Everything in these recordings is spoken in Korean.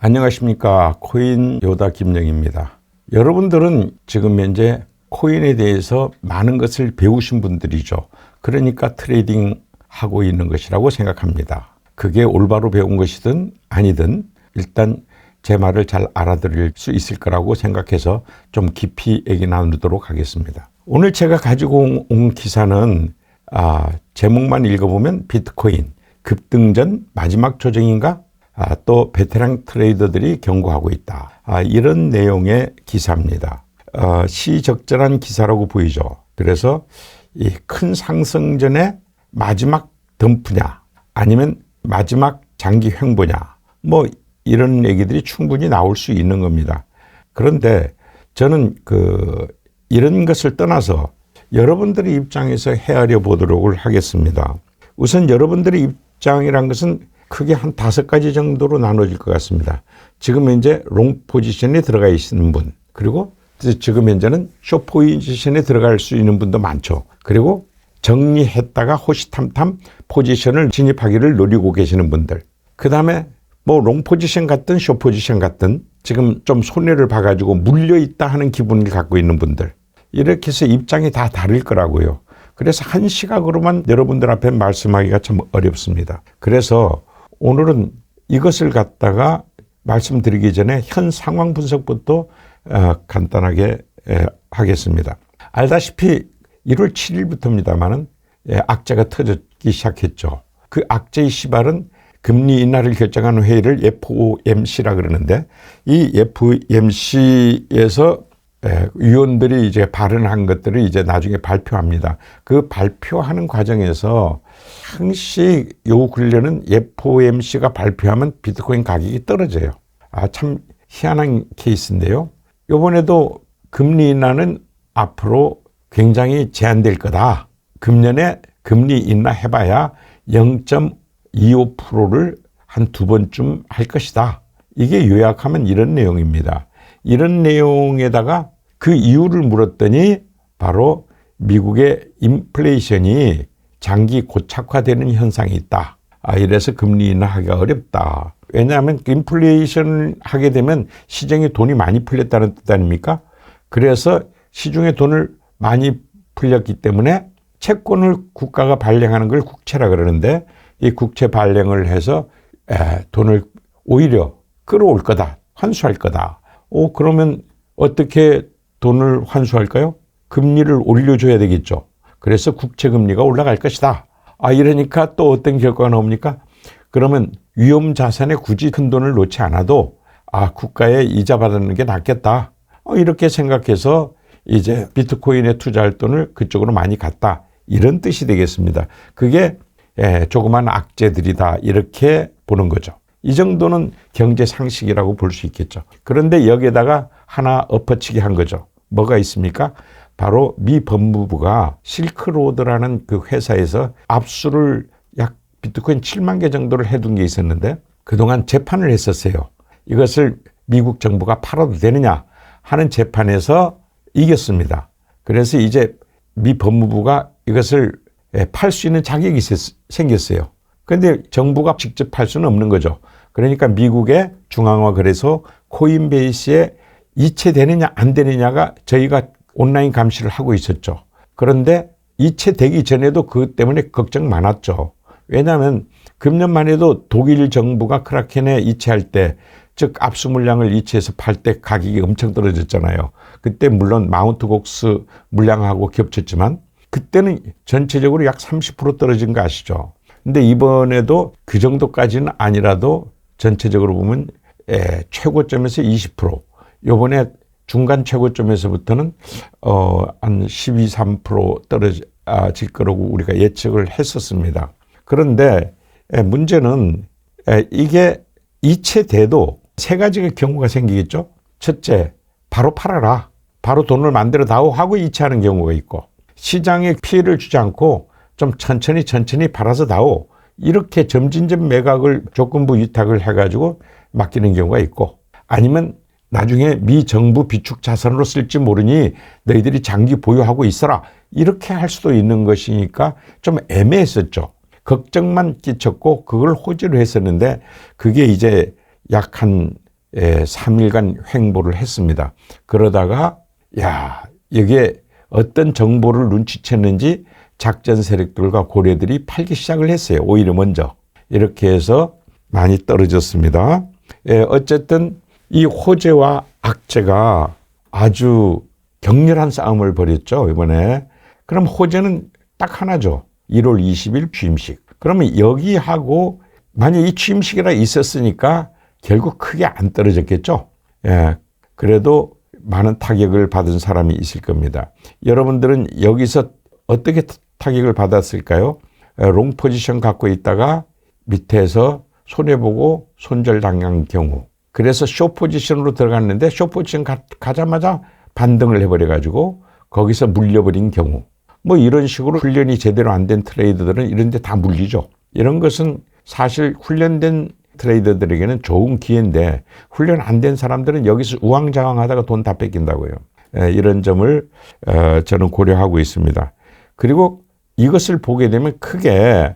안녕하십니까. 코인 요다 김영입니다. 여러분들은 지금 현재 코인에 대해서 많은 것을 배우신 분들이죠. 그러니까 트레이딩 하고 있는 것이라고 생각합니다. 그게 올바로 배운 것이든 아니든 일단 제 말을 잘 알아들을 수 있을 거라고 생각해서 좀 깊이 얘기 나누도록 하겠습니다. 오늘 제가 가지고 온 기사는 제목만 읽어보면 비트코인 급등전 마지막 조정인가? 또 베테랑 트레이더들이 경고하고 있다. 이런 내용의 기사입니다. 시적절한 기사라고 보이죠. 그래서 이 큰 상승전의 마지막 덤프냐 아니면 마지막 장기 횡보냐 뭐 이런 얘기들이 충분히 나올 수 있는 겁니다. 그런데 저는 이런 것을 떠나서 여러분들의 입장에서 헤아려 보도록 하겠습니다. 우선 여러분들의 입장이란 것은 크게 한 5가지 정도로 나눠질 것 같습니다. 지금 현재 롱 포지션에 들어가 있는 분, 그리고 지금 현재는 숏 포지션에 들어갈 수 있는 분도 많죠. 그리고 정리했다가 호시탐탐 포지션을 진입하기를 노리고 계시는 분들. 그 다음에 뭐 롱 포지션 같든 숏 포지션 같든 지금 좀 손해를 봐가지고 물려있다 하는 기분을 갖고 있는 분들. 이렇게 해서 입장이 다 다를 거라고요. 그래서 한 시각으로만 여러분들 앞에 말씀하기가 참 어렵습니다. 그래서 오늘은 이것을 갖다가 말씀드리기 전에 현 상황 분석부터 간단하게 하겠습니다. 알다시피 1월 7일부터입니다만은 악재가 터지기 시작했죠. 그 악재의 시발은 금리 인하를 결정하는 회의를 FOMC라 그러는데 이 FOMC에서 위원들이 이제 발언한 것들을 이제 나중에 발표합니다. 그 발표하는 과정에서 항시 요 근래는 FOMC가 발표하면 비트코인 가격이 떨어져요. 참 희한한 케이스인데요. 이번에도 금리 인하는 앞으로 굉장히 제한될 거다. 금년에 금리 인하 해봐야 0.25%를 한 2번쯤 할 것이다. 이게 요약하면 이런 내용입니다. 이런 내용에다가 그 이유를 물었더니 바로 미국의 인플레이션이 장기 고착화되는 현상이 있다. 이래서 금리 인하하기가 어렵다. 왜냐하면 인플레이션을 하게 되면 시중에 돈이 많이 풀렸다는 뜻 아닙니까? 그래서 시중에 돈을 많이 풀렸기 때문에 채권을 국가가 발행하는 걸 국채라 그러는데 이 국채 발행을 해서 돈을 오히려 끌어올 거다. 환수할 거다. 그러면 어떻게 돈을 환수할까요? 금리를 올려줘야 되겠죠. 그래서 국채 금리가 올라갈 것이다. 이러니까 또 어떤 결과가 나옵니까? 그러면 위험 자산에 굳이 큰 돈을 놓지 않아도 국가에 이자 받는 게 낫겠다. 이렇게 생각해서 이제 비트코인에 투자할 돈을 그쪽으로 많이 갔다. 이런 뜻이 되겠습니다. 그게 조그만 악재들이다. 이렇게 보는 거죠. 이 정도는 경제 상식이라고 볼 수 있겠죠. 그런데 여기에다가 하나 엎어치기 한 거죠. 뭐가 있습니까? 바로 미 법무부가 실크로드라는 그 회사에서 압수를 약 비트코인 7만 개 정도를 해둔 게 있었는데 그동안 재판을 했었어요. 이것을 미국 정부가 팔아도 되느냐 하는 재판에서 이겼습니다. 그래서 이제 미 법무부가 이것을 팔 수 있는 자격이 생겼어요. 그런데 정부가 직접 팔 수는 없는 거죠. 그러니까 미국의 중앙화거래소 코인베이스에 이체되느냐 안 되느냐가 저희가 온라인 감시를 하고 있었죠. 그런데 이체되기 전에도 그것 때문에 걱정 많았죠. 왜냐하면 금년만 해도 독일 정부가 크라켄에 이체할 때, 즉 압수 물량을 이체해서 팔 때 가격이 엄청 떨어졌잖아요. 그때 물론 마운트 곡스 물량하고 겹쳤지만 그때는 전체적으로 약 30% 떨어진 거 아시죠? 근데 이번에도 그 정도까지는 아니라도 전체적으로 보면 최고점에서 20%, 요번에 중간 최고점에서부터는 한 12, 3% 떨어질 거라고 우리가 예측을 했었습니다. 그런데 문제는 이게 이체돼도 3가지의 경우가 생기겠죠. 첫째, 바로 팔아라. 바로 돈을 만들어 다오 하고 이체하는 경우가 있고, 시장에 피해를 주지 않고 좀 천천히 팔아서 다오. 이렇게 점진적 매각을 조건부 위탁을 해가지고 맡기는 경우가 있고, 아니면 나중에 미 정부 비축 자산으로 쓸지 모르니 너희들이 장기 보유하고 있어라. 이렇게 할 수도 있는 것이니까 좀 애매했었죠. 걱정만 끼쳤고 그걸 호지로 했었는데 그게 이제 약 한 3일간 횡보를 했습니다. 그러다가 여기에 어떤 정보를 눈치챘는지 작전 세력들과 고려들이 팔기 시작을 했어요. 오히려 먼저. 이렇게 해서 많이 떨어졌습니다. 어쨌든 이 호재와 악재가 아주 격렬한 싸움을 벌였죠, 이번에. 그럼 호재는 딱 하나죠. 1월 20일 취임식. 그러면 여기하고 만약 이 취임식이라 있었으니까 결국 크게 안 떨어졌겠죠. 그래도 많은 타격을 받은 사람이 있을 겁니다. 여러분들은 여기서 어떻게 타격을 받았을까요? 롱 포지션 갖고 있다가 밑에서 손해보고 손절당한 경우. 그래서 쇼 포지션으로 들어갔는데 쇼 포지션 가자마자 반등을 해버려가지고 거기서 물려버린 경우. 뭐 이런 식으로 훈련이 제대로 안 된 트레이더들은 이런 데 다 물리죠. 이런 것은 사실 훈련된 트레이더들에게는 좋은 기회인데 훈련 안 된 사람들은 여기서 우왕좌왕하다가 돈 다 뺏긴다고요. 이런 점을 저는 고려하고 있습니다. 그리고 이것을 보게 되면 크게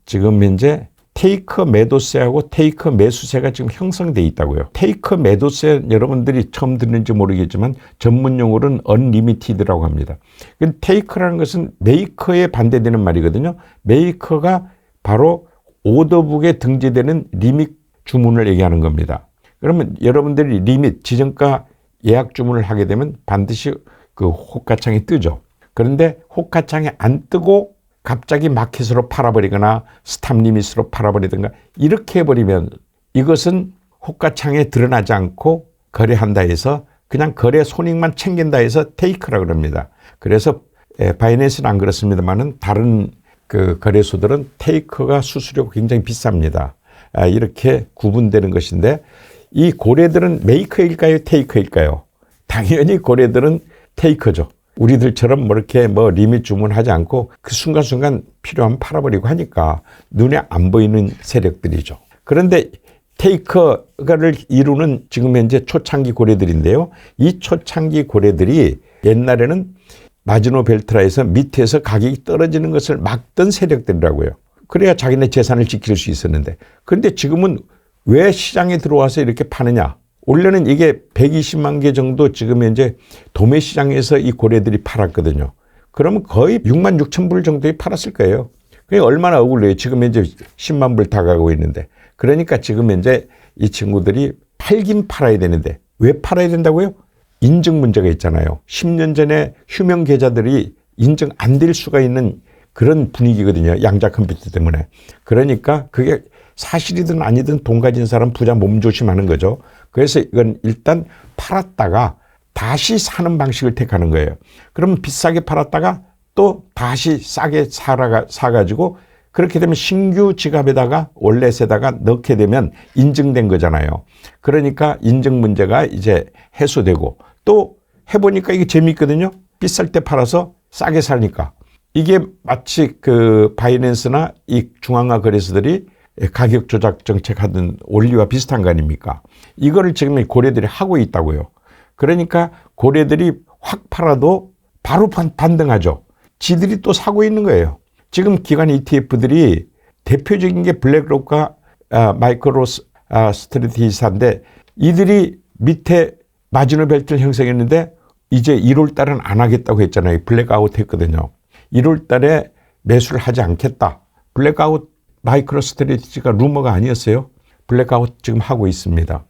지금 현재 테이크 매도세하고 테이크 매수세가 지금 형성돼 있다고요. 테이크 매도세 여러분들이 처음 듣는지 모르겠지만 전문 용어로는 언리미티드라고 합니다. 테이크라는 것은 메이커에 반대되는 말이거든요. 메이커가 바로 오더북에 등재되는 리밋 주문을 얘기하는 겁니다. 그러면 여러분들이 리밋 지정가 예약 주문을 하게 되면 반드시 그 호가창이 뜨죠. 그런데 호가창이 안 뜨고 갑자기 마켓으로 팔아버리거나 스탑 리밋으로 팔아버리든가 이렇게 해버리면 이것은 호가창에 드러나지 않고 거래한다 해서 그냥 거래 손익만 챙긴다 해서 테이크라고 합니다. 그래서 바이낸스는 안 그렇습니다만은 다른 그 거래소들은 테이크가 수수료가 굉장히 비쌉니다. 이렇게 구분되는 것인데 이 고래들은 메이커일까요? 테이커일까요? 당연히 고래들은 테이커죠. 우리들처럼 뭐 이렇게 리밋 주문하지 않고 그 순간순간 필요하면 팔아버리고 하니까 눈에 안 보이는 세력들이죠. 그런데 테이커를 이루는 지금 현재 초창기 고래들인데요. 이 초창기 고래들이 옛날에는 마지노 벨트라에서 밑에서 가격이 떨어지는 것을 막던 세력들이라고요. 그래야 자기네 재산을 지킬 수 있었는데. 그런데 지금은 왜 시장에 들어와서 이렇게 파느냐? 원래는 이게 120만 개 정도 지금 현재 도매 시장에서 이 고래들이 팔았거든요. 그러면 거의 6만 6천 불 정도에 팔았을 거예요. 그게 얼마나 억울해요. 지금 현재 10만 불 다 가고 있는데. 그러니까 지금 현재 이 친구들이 팔긴 팔아야 되는데 왜 팔아야 된다고요? 인증 문제가 있잖아요. 10년 전에 휴명 계좌들이 인증 안 될 수가 있는 그런 분위기거든요. 양자 컴퓨터 때문에. 그러니까 그게 사실이든 아니든 돈 가진 사람 부자 몸조심하는 거죠. 그래서 이건 일단 팔았다가 다시 사는 방식을 택하는 거예요. 그러면 비싸게 팔았다가 또 다시 싸게 사가지고 그렇게 되면 신규 지갑에다가 월렛에다가 넣게 되면 인증된 거잖아요. 그러니까 인증 문제가 이제 해소되고 또 해보니까 이게 재미있거든요. 비쌀 때 팔아서 싸게 사니까. 이게 마치 그 바이낸스나 이 중앙화 거래소들이 가격 조작 정책 하던 원리와 비슷한 거 아닙니까? 이거를 지금 고래들이 하고 있다고요. 그러니까 고래들이 확 팔아도 바로 반등하죠. 지들이 또 사고 있는 거예요. 지금 기관 ETF들이 대표적인 게 블랙록과 마이크로 스트래티지사인데 이들이 밑에 마지노 벨트를 형성했는데 이제 1월 달은 안 하겠다고 했잖아요. 블랙아웃 했거든요. 1월 달에 매수를 하지 않겠다. 블랙아웃 마이크로 스트래티지가 루머가 아니었어요. 블랙아웃 지금 하고 있습니다.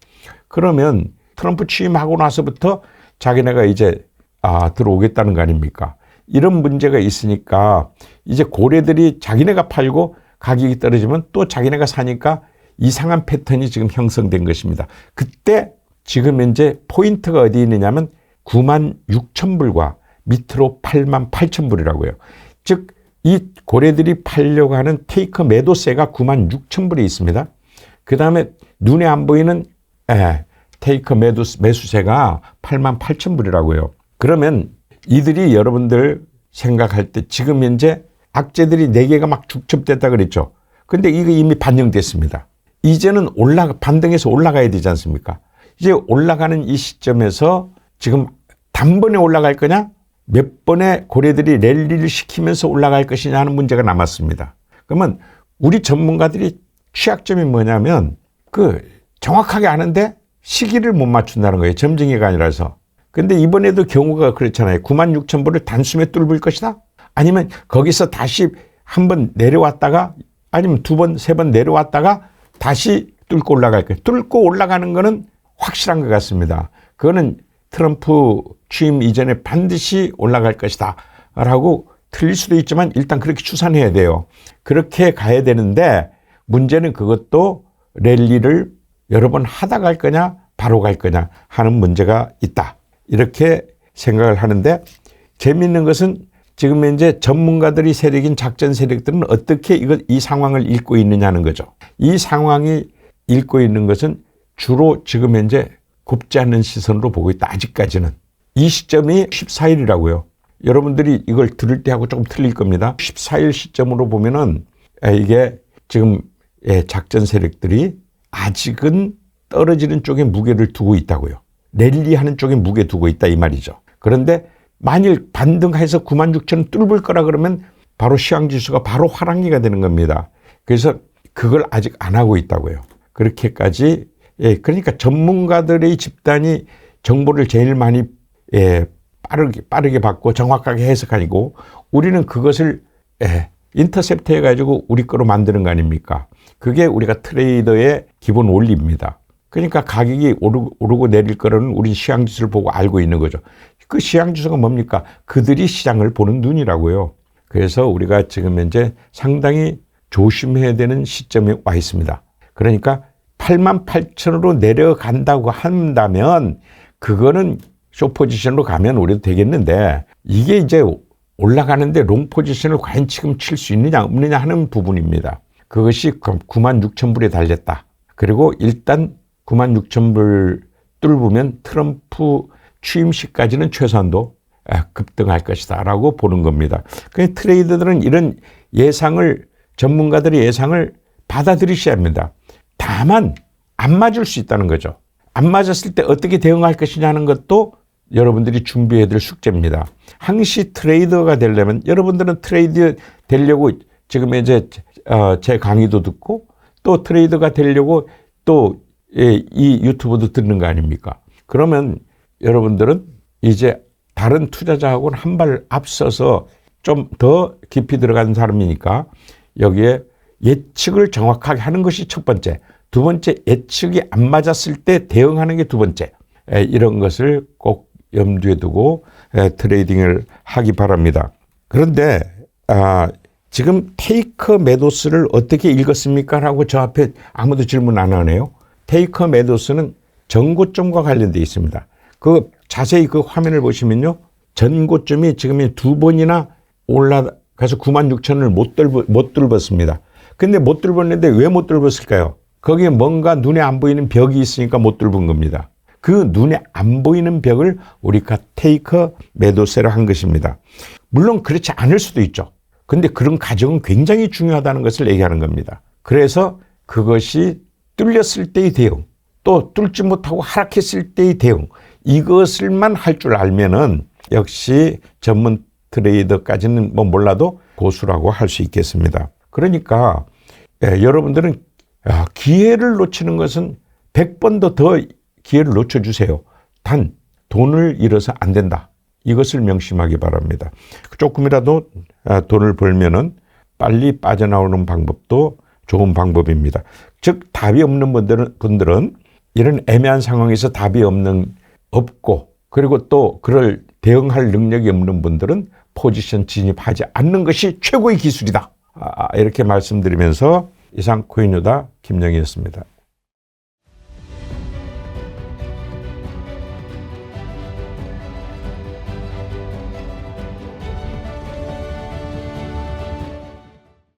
그러면 트럼프 취임하고 나서부터 자기네가 이제 들어오겠다는 거 아닙니까? 이런 문제가 있으니까 이제 고래들이 자기네가 팔고 가격이 떨어지면 또 자기네가 사니까 이상한 패턴이 지금 형성된 것입니다. 그때 지금 현재 포인트가 어디 있느냐면 9만 6천 불과 밑으로 8만 8천 불이라고요. 즉 이 고래들이 팔려고 하는 테이크 매도세가 9만 6천 불이 있습니다. 그 다음에 눈에 안 보이는 테이크 매수세가 8만 8천 불이라고요. 그러면 이들이 여러분들 생각할 때 지금 현재 악재들이 4개가 막 축적됐다 그랬죠. 근데 이거 이미 반영됐습니다. 이제는 반등해서 올라가야 되지 않습니까? 이제 올라가는 이 시점에서 지금 단번에 올라갈 거냐? 몇 번의 고래들이 랠리를 시키면서 올라갈 것이냐 하는 문제가 남았습니다. 그러면 우리 전문가들이 취약점이 뭐냐면 정확하게 아는데 시기를 못 맞춘다는 거예요. 점증이가 아니라서. 근데 이번에도 경우가 그렇잖아요. 96,000불을 단숨에 뚫을 것이다? 아니면 거기서 다시 한번 내려왔다가 아니면 두 번, 세 번 내려왔다가 다시 뚫고 올라갈 거예요. 뚫고 올라가는 거는 확실한 것 같습니다. 그거는 트럼프 취임 이전에 반드시 올라갈 것이다 라고 틀릴 수도 있지만 일단 그렇게 추산해야 돼요. 그렇게 가야 되는데 문제는 그것도 랠리를 여러 번 하다 갈 거냐 바로 갈 거냐 하는 문제가 있다. 이렇게 생각을 하는데 재미있는 것은 지금 현재 전문가들이 세력인 작전 세력들은 어떻게 이 상황을 읽고 있느냐는 거죠. 이 상황이 읽고 있는 것은 주로 지금 현재 곱지 않은 시선으로 보고 있다. 아직까지는. 이 시점이 14일이라고요. 여러분들이 이걸 들을 때하고 조금 틀릴 겁니다. 14일 시점으로 보면은 이게 지금 작전 세력들이 아직은 떨어지는 쪽에 무게를 두고 있다고요. 랠리하는 쪽에 무게 두고 있다 이 말이죠. 그런데 만일 반등해서 96,000 뚫을 거라 그러면 바로 시황지수가 바로 화랑기가 되는 겁니다. 그래서 그걸 아직 안 하고 있다고요. 그렇게까지 그러니까 전문가들의 집단이 정보를 제일 많이 빠르게 받고 정확하게 해석하고 우리는 그것을 인터셉트 해가지고 우리 거로 만드는 거 아닙니까? 그게 우리가 트레이더의 기본 원리입니다. 그러니까 가격이 오르고 내릴 거라는 우리 시황지수를 보고 알고 있는 거죠. 그 시황지수가 뭡니까? 그들이 시장을 보는 눈이라고요. 그래서 우리가 지금 현재 상당히 조심해야 되는 시점에 와 있습니다. 그러니까 88,000으로 내려간다고 한다면 그거는 숏 포지션으로 가면 우리도 되겠는데 이게 이제 올라가는데 롱 포지션을 과연 지금 칠 수 있느냐 없느냐 하는 부분입니다. 그것이 96,000불에 달렸다. 그리고 일단 96,000불 뚫으면 트럼프 취임식까지는 최소한도 급등할 것이다 라고 보는 겁니다. 그래서 트레이더들은 이런 예상을 전문가들의 예상을 받아들이셔야 합니다. 다만 안 맞을 수 있다는 거죠. 안 맞았을 때 어떻게 대응할 것이냐 하는 것도 여러분들이 준비해야 될 숙제입니다. 항시 트레이더가 되려면 여러분들은 트레이더 되려고 지금 이제 제 강의도 듣고 또 트레이더가 되려고 또 이 유튜브도 듣는 거 아닙니까? 그러면 여러분들은 이제 다른 투자자하고는 한 발 앞서서 좀 더 깊이 들어가는 사람이니까 여기에 예측을 정확하게 하는 것이 첫 번째. 두 번째, 예측이 안 맞았을 때 대응하는 게 두 번째. 이런 것을 꼭 염두에 두고 트레이딩을 하기 바랍니다. 그런데 지금 테이커 메도스를 어떻게 읽었습니까? 라고 저 앞에 아무도 질문 안 하네요. 테이커 메도스는 전고점과 관련되어 있습니다. 그 자세히 그 화면을 보시면요. 전고점이 지금 두 번이나 올라가서 96,000을 못 뚫었습니다. 근데 못 뚫었는데 왜 못 뚫었을까요? 거기에 뭔가 눈에 안 보이는 벽이 있으니까 못 뚫은 겁니다. 그 눈에 안 보이는 벽을 우리가 테이커 메도스로 한 것입니다. 물론 그렇지 않을 수도 있죠. 근데 그런 과정은 굉장히 중요하다는 것을 얘기하는 겁니다. 그래서 그것이 뚫렸을 때의 대응, 또 뚫지 못하고 하락했을 때의 대응, 이것을만 할 줄 알면은 역시 전문 트레이더까지는 뭐 몰라도 고수라고 할 수 있겠습니다. 그러니까 여러분들은 기회를 놓치는 것은 100번도 더 기회를 놓쳐주세요. 단 돈을 잃어서 안 된다. 이것을 명심하기 바랍니다. 조금이라도 돈을 벌면은 빨리 빠져나오는 방법도 좋은 방법입니다. 즉 답이 없는 분들은 이런 애매한 상황에서 답이 없고 그리고 또 그걸 대응할 능력이 없는 분들은 포지션 진입하지 않는 것이 최고의 기술이다. 이렇게 말씀드리면서 이상 코인유다 김영희였습니다.